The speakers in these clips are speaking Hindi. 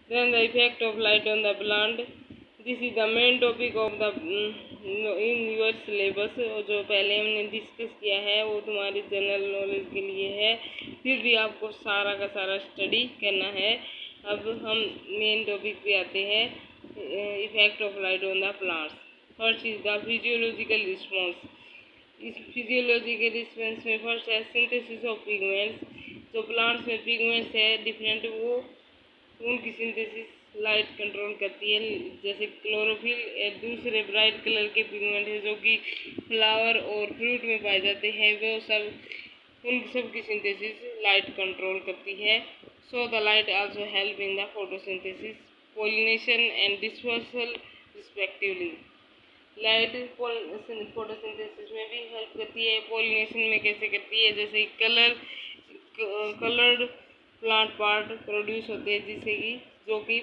Then the effect of light on the plant. This is the main topic of the in your syllabus. जो पहले हमने डिस्कस किया है वो तुम्हारे जनरल नॉलेज के लिए है, फिर भी आपको सारा का सारा स्टडी करना है। अब हम मेन टॉपिक पे आते हैं, effect of light on the plants. First is the physiological response. इस फिजियोलॉजिकल रिस्पॉन्स में फर्स्ट है सिंथेसिस ऑफ पिगमेंट्स। जो प्लांट्स में पिगमेंट्स है डिफरेंट, वो उनकी सिंथेसिस लाइट कंट्रोल करती है। जैसे क्लोरोफिल और दूसरे ब्राइट कलर के पिगमेंट है जो कि फ्लावर और फ्रूट में पाए जाते हैं, वो सब उन सब की सिंथेसिस लाइट कंट्रोल करती है। So the light also help in the photosynthesis, pollination and dispersal respectively. Light photosynthesis में भी हेल्प करती है। पोलिनेशन में कैसे करती है, जैसे कलर्ड प्लांट पार्ट प्रोड्यूस होते हैं जिससे कि जो कि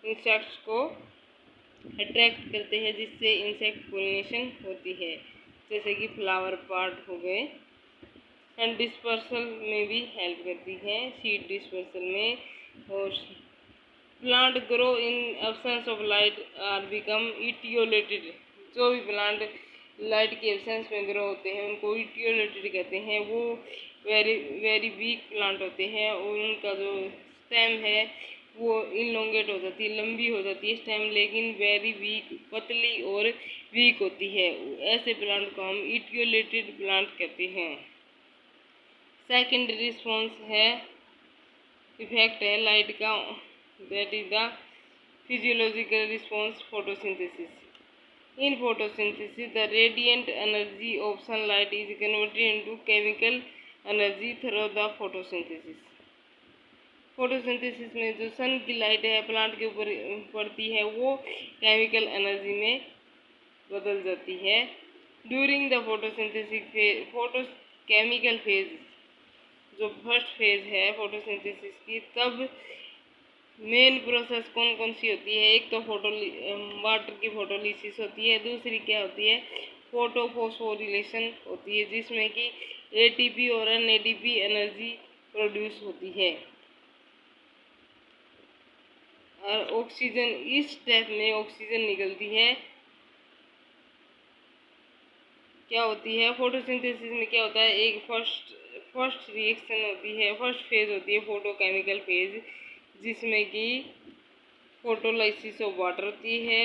इंसेक्ट्स को अट्रैक्ट करते हैं, जिससे इंसेक्ट पोलिनेशन होती है, जैसे कि फ्लावर पार्ट हो गए। एंड डिस्पर्सल में भी हेल्प करती है, सीड डिस्पर्सल में। और plant grow in absence of light are become etiolated. जो भी प्लांट लाइट के एब्सेंस में ग्रो होते हैं उनको इटियोलेटेड कहते हैं। वो वेरी वेरी वीक प्लांट होते हैं और उनका जो स्टेम है वो इनलोंगेट हो जाती है, लंबी हो जाती है स्टेम, लेकिन वेरी वीक, पतली और वीक होती है। ऐसे प्लांट को हम इटियोलेटेड प्लांट कहते हैं। सेकेंड रिस्पॉन्स है, इफेक्ट है लाइट का, that is the physiological response photosynthesis. In photosynthesis, the radiant energy of sunlight is converted into chemical energy through the photosynthesis. Photosynthesis में जो सन की लाइट है प्लांट के ऊपर पड़ती है वो केमिकल एनर्जी में बदल जाती है। During the photosynthesis phase, chemical phase जो फर्स्ट फेज है फोटोसिंथेसिस की, तब मेन प्रोसेस कौन कौन सी होती है? एक तो वाटर की फोटोलिसिस होती है, दूसरी क्या होती है? फोटोफॉस्फोरिलेशन होती है, जिसमें कि एटीपी और एनएडीपी एनर्जी प्रोड्यूस होती है। और ऑक्सीजन, इस स्टेप में ऑक्सीजन निकलती है। क्या होती है फोटोसिंथेसिस में? क्या होता है, एक फर्स्ट रिएक्शन होती है, फर्स्ट फेज होती है फोटोकेमिकल फेज, जिसमें कि फोटोलाइसिस ऑफ वाटर होती है,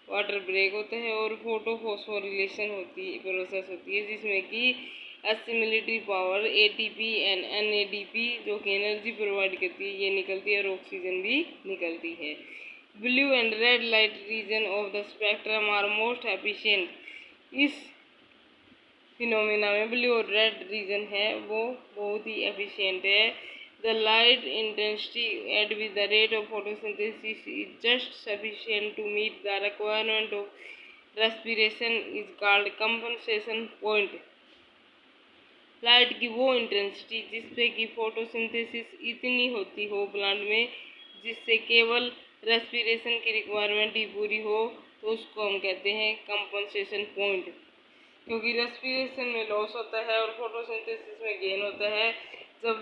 वाटर ब्रेक होता है और फोटोफॉस्फोरिलेशन प्रोसेस होती है, जिसमें कि assimilatory power ATP and NADP जो कि एनर्जी प्रोवाइड करती है ये निकलती है और ऑक्सीजन भी निकलती है। Blue and red light region of the spectrum are most efficient. इस फिनोमेना में ब्लू और रेड रीजन है वो बहुत ही एफिशिएंट है। The light intensity at with the rate of photosynthesis is just sufficient to meet the requirement of respiration is called compensation point. Light की वो इंटेंसिटी जिससे कि फोटोसिंथेसिस इतनी होती हो प्लांट में जिससे केवल रेस्पिरेशन की रिक्वायरमेंट ही पूरी हो, तो उसको हम कहते हैं कंपनसेशन पॉइंट। क्योंकि रेस्पिरेशन में लॉस होता है और फोटोसिंथेसिस में गेन होता है। जब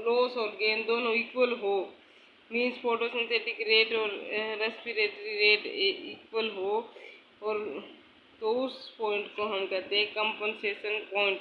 लॉस और गेन दोनों इक्वल हो, मीन्स फोटोसिंथेटिक रेट और रेस्पिरेटरी रेट इक्वल हो, और तो उस पॉइंट को हम कहते हैं कंपनसेशन पॉइंट।